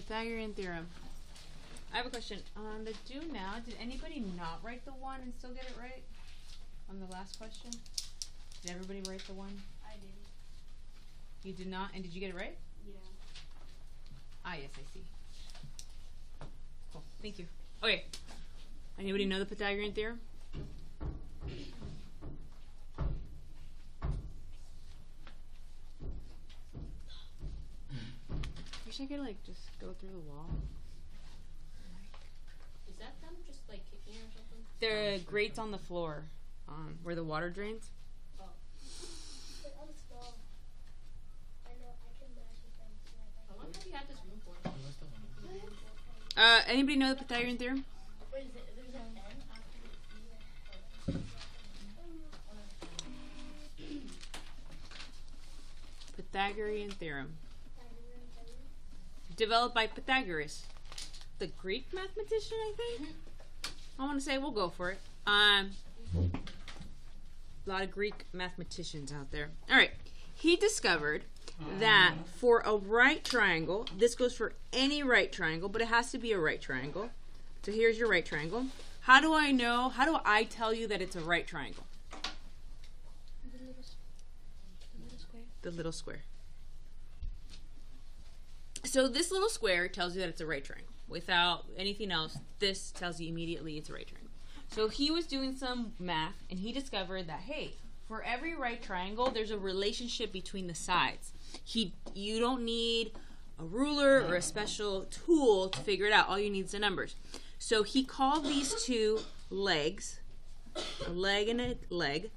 Pythagorean theorem. I have a question. On the do now, did anybody not write the 1 and still get it right? On the last question? Did everybody write the 1? I did. You did not? And did you get it right? Yeah. Ah, yes, I see. Cool. Thank you. Okay. Anybody know the Pythagorean theorem? Wish I could like just go through the wall. Is that them just like kicking or something? There are grates on the floor, where the water drains. Oh. But I'm small. I know I can match with them. How long have you had this room for? Anybody know the Pythagorean theorem? Wait, is it, there's an N after the E? Pythagorean theorem. Developed by Pythagoras, the Greek mathematician, I think. I want to say we'll go for it. A lot of Greek mathematicians out there. All right. He discovered that for a right triangle, this goes for any right triangle, but it has to be a right triangle. So here's your right triangle. How do I know? How do I tell you that it's a right triangle? The little square. The little square. So this little square tells you that it's a right triangle. Without anything else, this tells you immediately it's a right triangle. So he was doing some math, and he discovered that, hey, for every right triangle, there's a relationship between the sides. You don't need a ruler or a special tool to figure it out. All you need is the numbers. So he called these two legs, a leg and a leg,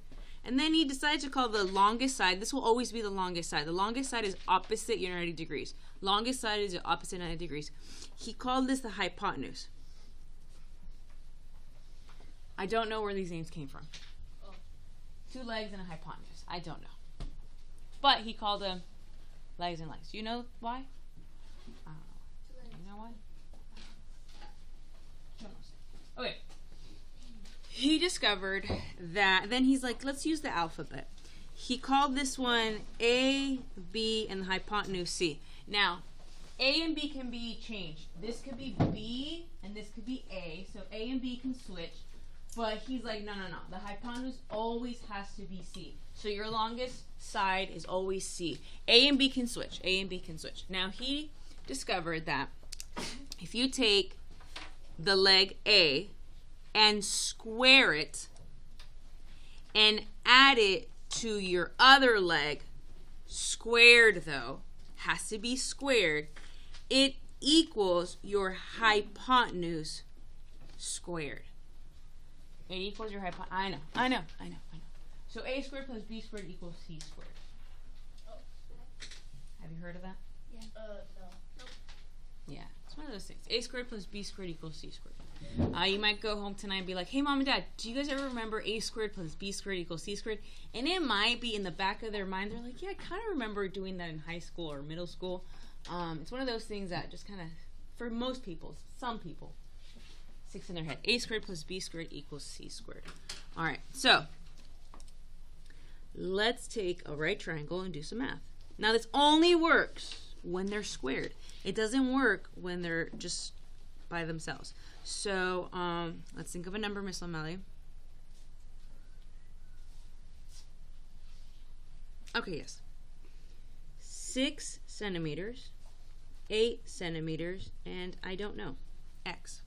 and then he decided to call the longest side, this will always be the longest side. The longest side is opposite 90 degrees. Longest side is opposite 90 degrees. He called this the hypotenuse. I don't know where these names came from. Oh. 2 legs and a hypotenuse. I don't know. But he called them legs and legs. Do you know why? I don't know. You know why? Okay. He discovered that, then he's like, let's use the alphabet. He called this one A, B, and the hypotenuse C. Now, A and B can be changed. This could be B, and this could be A, so A and B can switch. But he's like, no. The hypotenuse always has to be C. So your longest side is always C. A and B can switch. A and B can switch. Now, he discovered that if you take the leg A and square it and add it to your other leg, squared though, has to be squared, it equals your hypotenuse squared. It equals your hypotenuse. I know. So A squared plus B squared equals C squared. Oh. Have you heard of that? Yeah. No. Nope. Yeah, it's one of those things. A squared plus B squared equals C squared. You might go home tonight and be like, hey, Mom and Dad, do you guys ever remember A squared plus B squared equals C squared? And it might be in the back of their mind. They're like, yeah, I kind of remember doing that in high school or middle school. It's one of those things that just kind of, for most people, some people, sticks in their head. A squared plus B squared equals C squared. All right, so let's take a right triangle and do some math. Now, this only works when they're squared. It doesn't work when they're just by themselves. So let's think of a number, Miss Lamelli. Okay, yes. 6 centimeters, 8 centimeters, and I don't know, x.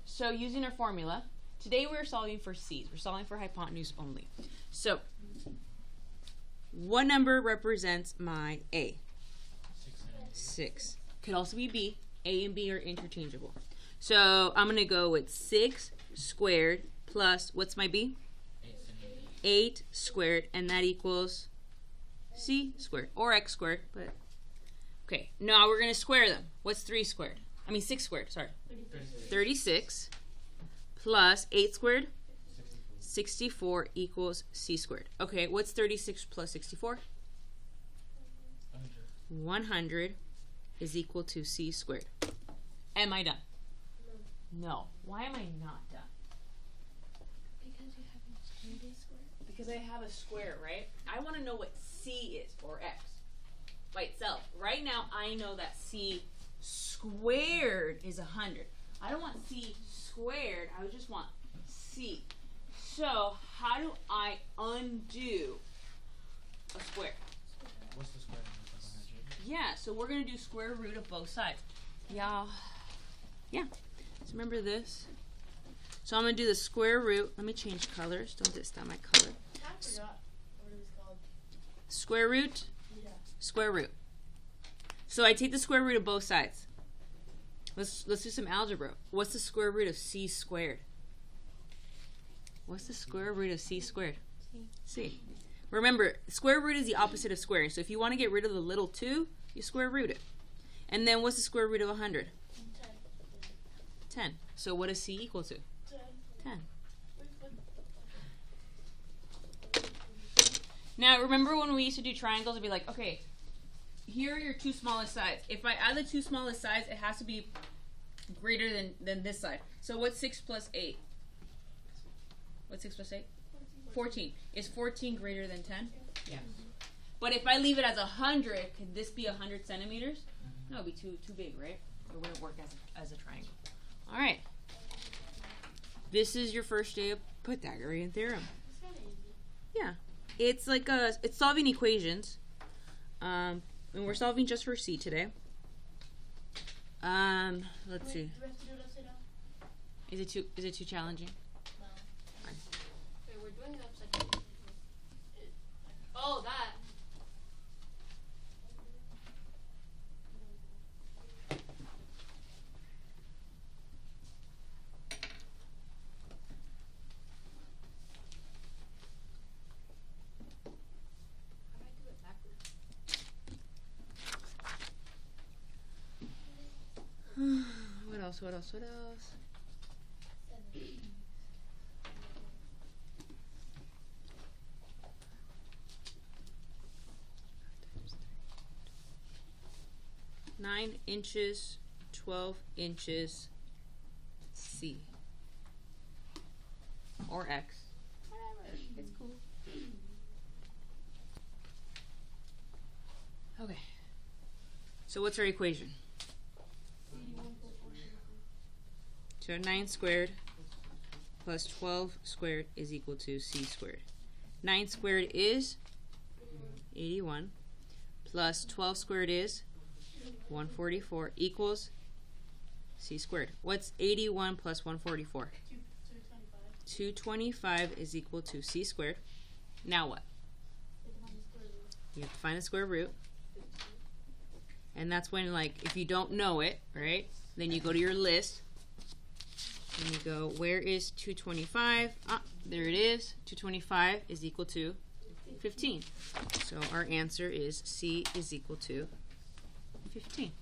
So using our formula, today we're solving for C's. We're solving for hypotenuse only. So what number represents my A? 6. Could also be B. A and B are interchangeable. So I'm going to go with 6 squared plus, what's my B? 8 squared, and that equals C squared, or X squared. But okay, now we're going to square them. What's 6 squared, sorry. 36 plus 8 squared? 64 equals C squared. Okay, what's 36 plus 64? 100 is equal to C squared. Am I done? No. Why am I not done? Because you haven't squared a square. Because I have a square, right? I want to know what C is, or X. by itself. Right now, I know that C squared is 100. I don't want C squared. I just want C. So how do I undo a square? What's the square root of 100? Yeah, so we're going to do square root of both sides. Yeah. Yeah. So remember this. So I'm going to do the square root. Let me change colors. Don't disturb my color. I forgot what it was called. Square root, Yeah. square root. So I take the square root of both sides. Let's do some algebra. What's the square root of C squared? What's the square root of C squared? C. Remember, square root is the opposite of squaring. So if you want to get rid of the little 2, you square root it. And then what's the square root of 100? 10. So what does C equal to? 10. Now remember when we used to do triangles, it'd be like, okay, here are your two smallest sides. If I add the two smallest sides, it has to be greater than this side. So what's 6 plus 8? What's 6 plus 8? 14. Is 14 greater than 10? Yeah. But if I leave it as 100, could this be 100 centimeters? No, it'd be too big, right? It wouldn't work as a triangle. All right. This is your first day of Pythagorean theorem. It's kind of easy. Yeah. It's like it's solving equations. And we're solving just for C today. Let's see. Do we have to do it upside down? Is it too challenging? No. Wait, we're doing it upside down. Oh, that. How do I do it backwards? What else? What else? What else? 7. 9 inches, 12 inches, C. Or X. Whatever. It's cool. Okay. So what's our equation? So 9 squared plus 12 squared is equal to C squared. 9 squared is 81 plus 12 squared is 144 equals C squared. What's 81 plus 144? 225 is equal to C squared. Now what? You have to find the square root. And that's when, like, if you don't know it, right, then you go to your list and you go, where is 225? Ah, there it is. 225 is equal to 15. So our answer is C is equal to 15.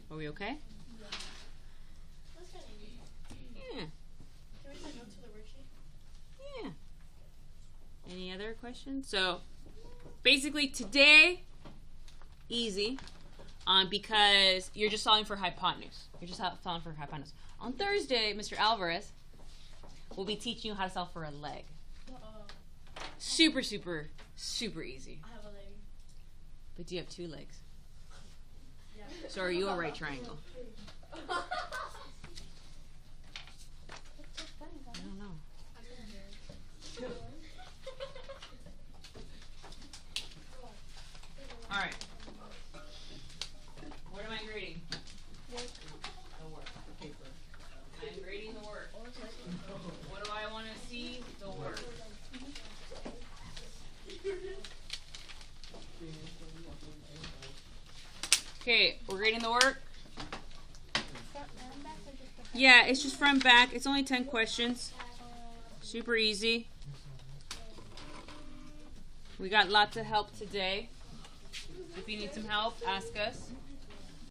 Are we okay? That's kind of easy. Yeah. Can we send notes to the worksheet? Yeah. Any other questions? So basically today, easy, because you're just solving for hypotenuse. You're just solving for hypotenuse. On Thursday, Mr. Alvarez will be teaching you how to solve for a leg. Super, super, super easy. I have a leg. But do you have 2 legs? Yeah. So are you a right triangle? I don't know. All right. What am I grading? The work. The paper. I'm grading the work. What do I want to see? The work. Okay, we're grading the work. Yeah, it's just front back. It's only 10 questions. Super easy. We got lots of help today. If you need some help, ask us.